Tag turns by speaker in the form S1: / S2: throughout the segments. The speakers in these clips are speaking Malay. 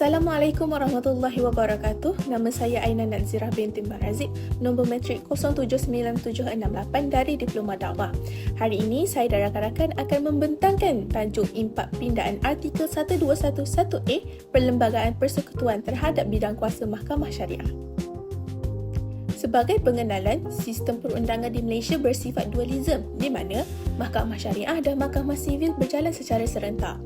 S1: Assalamualaikum warahmatullahi wabarakatuh. Nama saya Aina Nazirah binti Barazik, nombor matrik 079768 dari Diploma Dakwah. Hari ini saya dan rakan-rakan akan membentangkan tajuk impak pindaan artikel 1211A Perlembagaan Persekutuan terhadap bidang kuasa Mahkamah Syariah. Sebagai pengenalan, sistem perundangan di Malaysia bersifat dualism di mana Mahkamah Syariah dan Mahkamah Sivil berjalan secara serentak.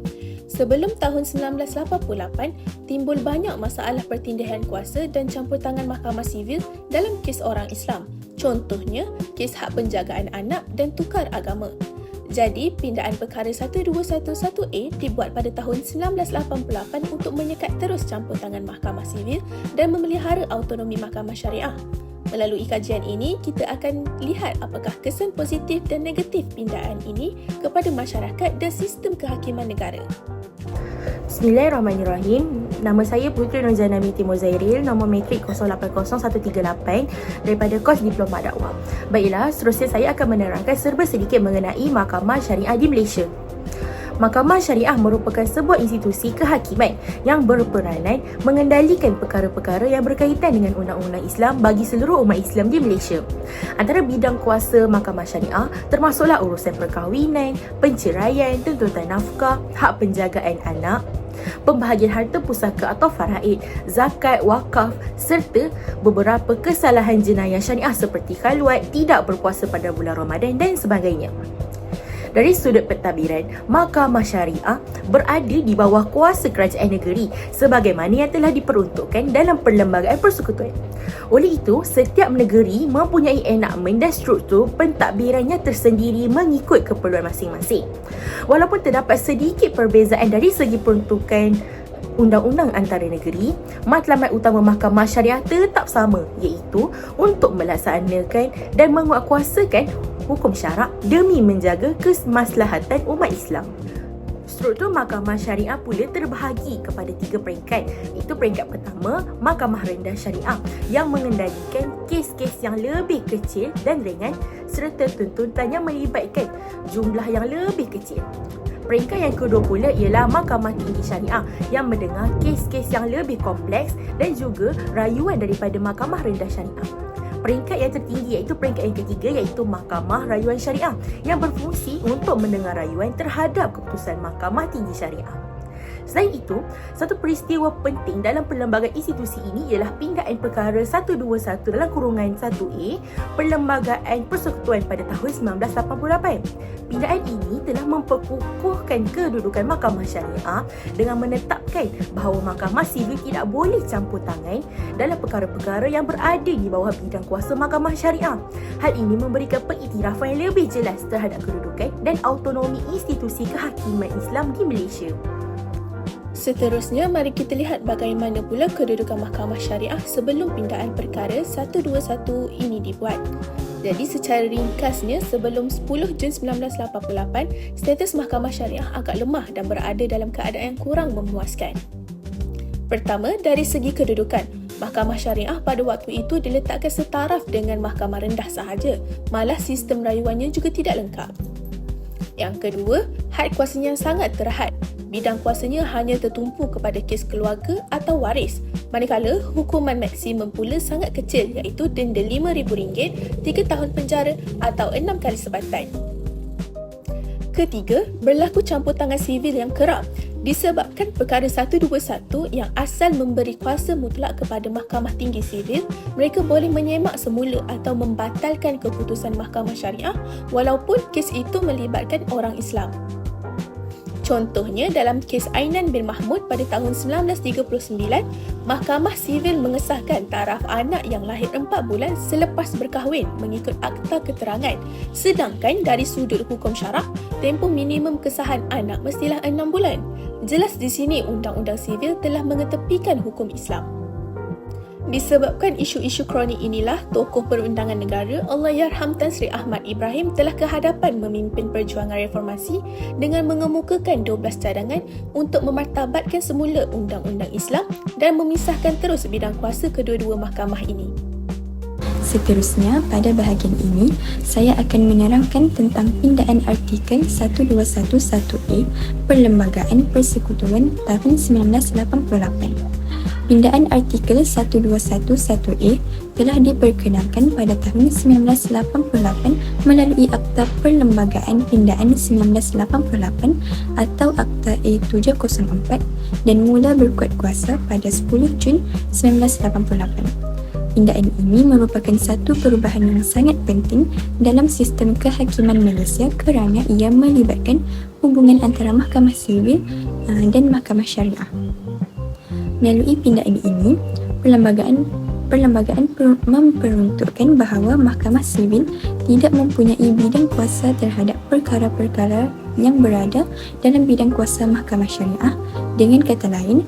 S1: Sebelum tahun 1988, timbul banyak masalah pertindihan kuasa dan campur tangan Mahkamah Sivil dalam kes orang Islam. Contohnya, kes hak penjagaan anak dan tukar agama. Jadi, pindaan perkara 1211A dibuat pada tahun 1988 untuk menyekat terus campur tangan Mahkamah Sivil dan memelihara autonomi Mahkamah Syariah. Melalui kajian ini, kita akan lihat apakah kesan positif dan negatif pindaan ini kepada masyarakat dan sistem kehakiman negara.
S2: Bismillahirrahmanirrahim. Nama saya Puteri Nurjana Timur Zairil, nombor matrik 080138 daripada kos Diploma Dakwah. Baiklah, seterusnya saya akan menerangkan serba sedikit mengenai Mahkamah Syariah di Malaysia. Mahkamah Syariah merupakan sebuah institusi kehakiman yang berperanan mengendalikan perkara-perkara yang berkaitan dengan undang-undang Islam bagi seluruh umat Islam di Malaysia. Antara bidang kuasa Mahkamah Syariah termasuklah urusan perkahwinan, penceraian, tuntutan nafkah, hak penjagaan anak, pembahagian harta pusaka atau faraid, zakat, wakaf serta beberapa kesalahan jenayah syariah seperti khalwat, tidak berpuasa pada bulan Ramadan dan sebagainya. Dari sudut pentadbiran, Mahkamah Syariah berada di bawah kuasa kerajaan negeri sebagaimana yang telah diperuntukkan dalam Perlembagaan Persekutuan. Oleh itu, setiap negeri mempunyai enakmen dan struktur pentadbirannya tersendiri mengikut keperluan masing-masing. Walaupun terdapat sedikit perbezaan dari segi peruntukan undang-undang antara negeri, matlamat utama Mahkamah Syariah tetap sama, iaitu untuk melaksanakan dan menguatkuasakan hukum syarak demi menjaga kemaslahatan umat Islam. Struktur Mahkamah Syariah pula terbahagi kepada 3 peringkat, iaitu peringkat pertama, Mahkamah Rendah Syariah yang mengendalikan kes-kes yang lebih kecil dan ringan serta tuntutan yang melibatkan jumlah yang lebih kecil. Peringkat yang kedua pula ialah Mahkamah Tinggi Syariah yang mendengar kes-kes yang lebih kompleks dan juga rayuan daripada Mahkamah Rendah Syariah. Peringkat yang tertinggi iaitu peringkat yang ketiga iaitu Mahkamah Rayuan Syariah yang berfungsi untuk mendengar rayuan terhadap keputusan Mahkamah Tinggi Syariah. Selain itu, satu peristiwa penting dalam perlembagaan institusi ini ialah pindaan perkara 121 dalam kurungan 1A Perlembagaan Persekutuan pada tahun 1988. Pindaan ini telah memperkukuhkan kedudukan Mahkamah Syariah dengan menetapkan bahawa Mahkamah Sivil tidak boleh campur tangan dalam perkara-perkara yang berada di bawah bidang kuasa Mahkamah Syariah. Hal ini memberikan pengiktirafan yang lebih jelas terhadap kedudukan dan autonomi institusi kehakiman Islam di Malaysia.
S1: Seterusnya, mari kita lihat bagaimana pula kedudukan Mahkamah Syariah sebelum pindaan perkara 121 ini dibuat. Jadi secara ringkasnya, sebelum 10 Jun 1988, status Mahkamah Syariah agak lemah dan berada dalam keadaan yang kurang memuaskan. Pertama, dari segi kedudukan, Mahkamah Syariah pada waktu itu diletakkan setaraf dengan Mahkamah Rendah sahaja, malah sistem rayuannya juga tidak lengkap. Yang kedua, had kuasanya sangat terhad. Bidang kuasanya hanya tertumpu kepada kes keluarga atau waris, manakala hukuman maksimum pula sangat kecil iaitu denda RM5,000, 3 tahun penjara atau 6 kali sebatan. Ketiga, berlaku campur tangan sivil yang kerap disebabkan perkara 121 yang asal memberi kuasa mutlak kepada Mahkamah Tinggi Sivil, mereka boleh menyemak semula atau membatalkan keputusan Mahkamah Syariah walaupun kes itu melibatkan orang Islam. Contohnya, dalam kes Ainan bin Mahmud pada tahun 1939, Mahkamah Sivil mengesahkan taraf anak yang lahir 4 bulan selepas berkahwin mengikut akta keterangan. Sedangkan dari sudut hukum syarak, tempoh minimum kesahan anak mestilah 6 bulan. Jelas di sini Undang-Undang Sivil telah mengetepikan hukum Islam. Disebabkan isu-isu kronik inilah, tokoh perundangan negara Allahyarham Tan Sri Ahmad Ibrahim telah kehadapan memimpin perjuangan reformasi dengan mengemukakan 12 cadangan untuk memartabatkan semula undang-undang Islam dan memisahkan terus bidang kuasa kedua-dua mahkamah ini.
S3: Seterusnya, pada bahagian ini, saya akan menerangkan tentang pindaan artikel 1211A Perlembagaan Persekutuan tahun 1988. Pindaan artikel 1211A telah diperkenalkan pada tahun 1988 melalui Akta Perlembagaan Pindaan 1988 atau Akta A704 dan mula berkuat kuasa pada 10 Jun 1988. Pindaan ini merupakan satu perubahan yang sangat penting dalam sistem kehakiman Malaysia kerana ia melibatkan hubungan antara mahkamah sivil dan mahkamah syariah. Melalui pindaan ini, perlembagaan memperuntukkan bahawa mahkamah sivil tidak mempunyai bidang kuasa terhadap perkara-perkara yang berada dalam bidang kuasa mahkamah syariah. Dengan kata lain,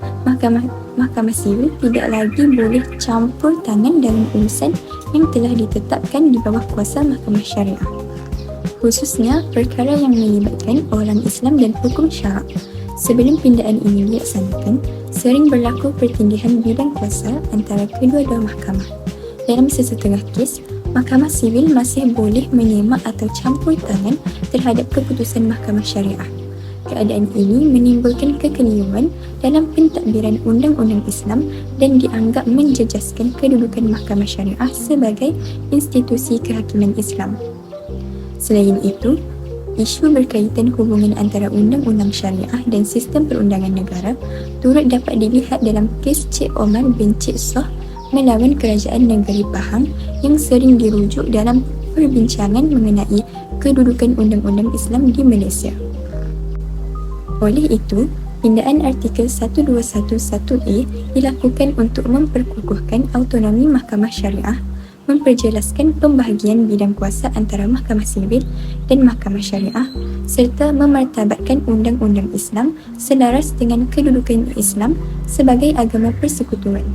S3: mahkamah sivil tidak lagi boleh campur tangan dalam urusan yang telah ditetapkan di bawah kuasa mahkamah syariah, khususnya perkara yang melibatkan orang Islam dan hukum syarak. Sebelum pindaan ini dilaksanakan, sering berlaku pertindihan bidang kuasa antara kedua-dua mahkamah. Dalam sesetengah kes, mahkamah sivil masih boleh menyemak atau campur tangan terhadap keputusan mahkamah syariah. Keadaan ini menimbulkan kekeliruan dalam pentadbiran undang-undang Islam dan dianggap menjejaskan kedudukan mahkamah syariah sebagai institusi kehakiman Islam. Selain itu, isu berkaitan hubungan antara undang-undang syariah dan sistem perundangan negara turut dapat dilihat dalam kes Cik Omar bin Cik Soh melawan Kerajaan Negeri Pahang yang sering dirujuk dalam perbincangan mengenai kedudukan undang-undang Islam di Malaysia. Oleh itu, pindaan artikel 1211A dilakukan untuk memperkukuhkan autonomi mahkamah syariah, memperjelaskan pembahagian bidang kuasa antara mahkamah sivil dan mahkamah syariah serta memartabatkan undang-undang Islam selaras dengan kedudukan Islam sebagai agama persekutuan.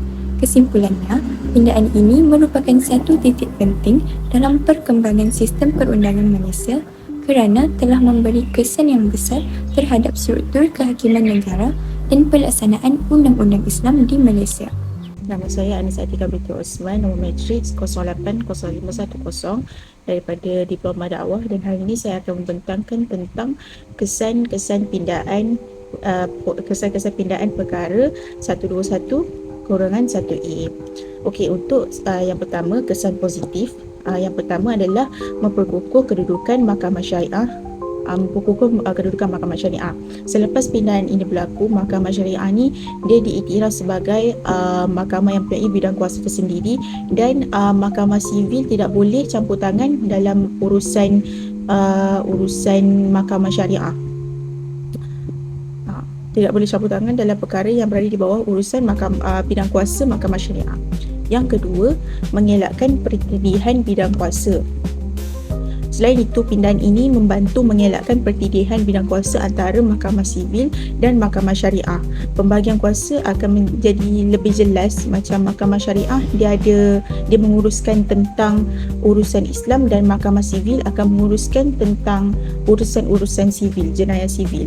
S3: Kesimpulannya, pindaan ini merupakan satu titik penting dalam perkembangan sistem perundangan Malaysia kerana telah memberi kesan yang besar terhadap struktur kehakiman negara dan pelaksanaan undang-undang Islam di Malaysia.
S2: Nama saya Anissa Atika binti Osman, nombor matriks 080510 daripada Diploma Dakwah, dan hari ini saya akan membentangkan tentang kesan-kesan pindaan perkara 121-1A. Okey, untuk yang pertama, kesan positif. Yang pertama adalah memperkukuh kedudukan mahkamah syariah. Kedudukan mahkamah syariah. Selepas pindaan ini berlaku, mahkamah syariah ni dia diiktiraf sebagai mahkamah yang mempunyai bidang kuasa tersendiri, dan mahkamah sivil tidak boleh campur tangan dalam urusan mahkamah syariah. Tidak boleh campur tangan dalam perkara yang berada di bawah urusan bidang kuasa mahkamah syariah. Yang kedua, mengelakkan pertindihan bidang kuasa. Selain itu, pindaan ini membantu mengelakkan pertindihan bidang kuasa antara mahkamah sivil dan mahkamah syariah. Pembahagian kuasa akan menjadi lebih jelas. Macam mahkamah syariah, dia menguruskan tentang urusan Islam, dan mahkamah sivil akan menguruskan tentang urusan-urusan sivil, jenayah sivil.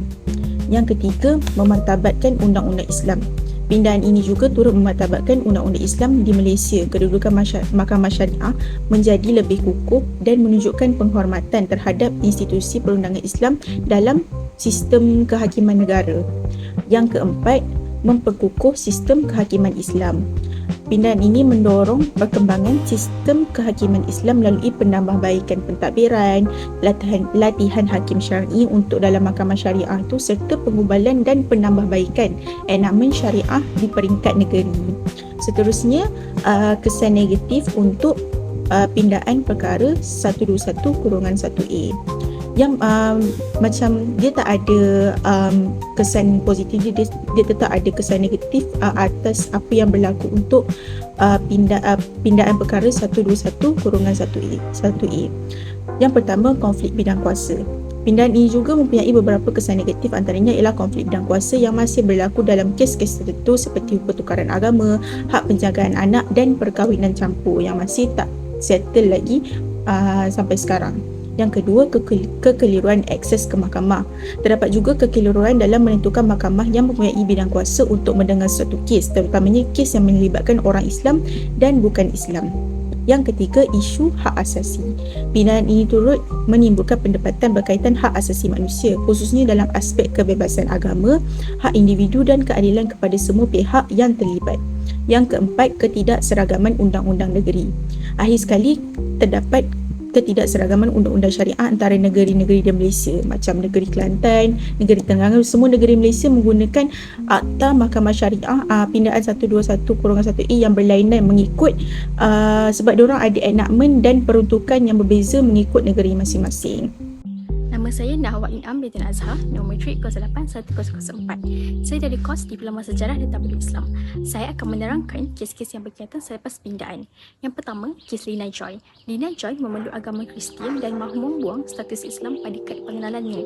S2: Yang ketiga, memartabatkan undang-undang Islam. Pindaan ini juga turut memartabatkan undang-undang Islam di Malaysia. Kedudukan mahkamah syariah menjadi lebih kukuh dan menunjukkan penghormatan terhadap institusi perundangan Islam dalam sistem kehakiman negara. Yang keempat, memperkukuh sistem kehakiman Islam. Pindaan ini mendorong perkembangan sistem kehakiman Islam melalui penambahbaikan pentadbiran, latihan hakim syar'i untuk dalam mahkamah syariah itu, serta pengubalan dan penambahbaikan enakmen syariah di peringkat negeri. Seterusnya, kesan negatif untuk pindaan perkara 121-1A. Yang macam dia tak ada kesan positif, dia tetap ada kesan negatif atas apa yang berlaku untuk pindaan perkara 121-1A. Yang pertama, konflik bidang kuasa. Pindaan ini juga mempunyai beberapa kesan negatif, antaranya ialah konflik bidang kuasa yang masih berlaku dalam kes-kes tertentu seperti pertukaran agama, hak penjagaan anak dan perkahwinan campur yang masih tak settle lagi sampai sekarang. Yang kedua, kekeliruan akses ke mahkamah. Terdapat juga kekeliruan dalam menentukan mahkamah yang mempunyai bidang kuasa untuk mendengar suatu kes, terutamanya kes yang melibatkan orang Islam dan bukan Islam.
S4: Yang ketiga, isu hak asasi. Binaan ini turut menimbulkan pendapatan berkaitan hak asasi manusia, khususnya dalam aspek kebebasan agama, hak individu dan keadilan kepada semua pihak yang terlibat. Yang keempat, ketidakseragaman undang-undang negeri. Akhir sekali, terdapat ketidakseragaman undang-undang syariah antara negeri-negeri di Malaysia, macam negeri Kelantan, negeri Terengganu. Semua negeri Malaysia menggunakan Akta Mahkamah Syariah Pindaan 121-1E yang berlainan mengikut sebab diorang ada enactment dan peruntukan yang berbeza mengikut negeri masing-masing.
S5: Nama saya Nahwa Inam binti Azhar, nombor matrik 081004. Saya dari kos Diploma Sejarah dan Tamadun Islam. Saya akan menerangkan kes-kes yang berkaitan selepas pindaan. Yang pertama, kes Lina Joy. Lina Joy memeluk agama Kristian dan mahu membuang status Islam pada kad pengenalannya.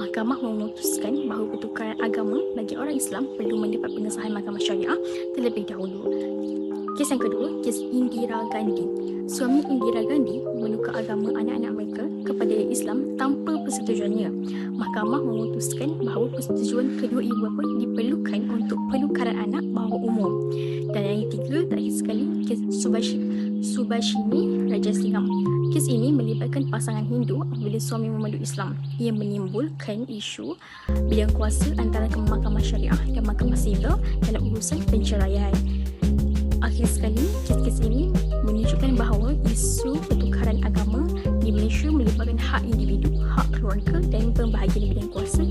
S5: Mahkamah memutuskan bahawa pertukaran agama bagi orang Islam perlu mendapat pengesahan Mahkamah Syariah terlebih dahulu. Kes yang kedua, kes Indira Gandhi. Suami Indira Gandhi menukar agama anak-anak mereka kepada Islam tanpa persetujuannya. Mahkamah memutuskan bahawa persetujuan kedua ibu bapa diperlukan untuk penukaran anak bawah umur. Dan yang ketiga, terakhir sekali, kes Subhashini Rajasingham. Kes ini melibatkan pasangan Hindu apabila suami memeluk Islam. Ia menimbulkan isu bidang kuasa antara Mahkamah Syariah dan Mahkamah Sivil dalam urusan penceraian. Akhir sekali, kes-kes ini menunjukkan bahawa isu pertukaran agama di Malaysia melibatkan hak individu, hak keluarga dan pembahagian bidang kuasa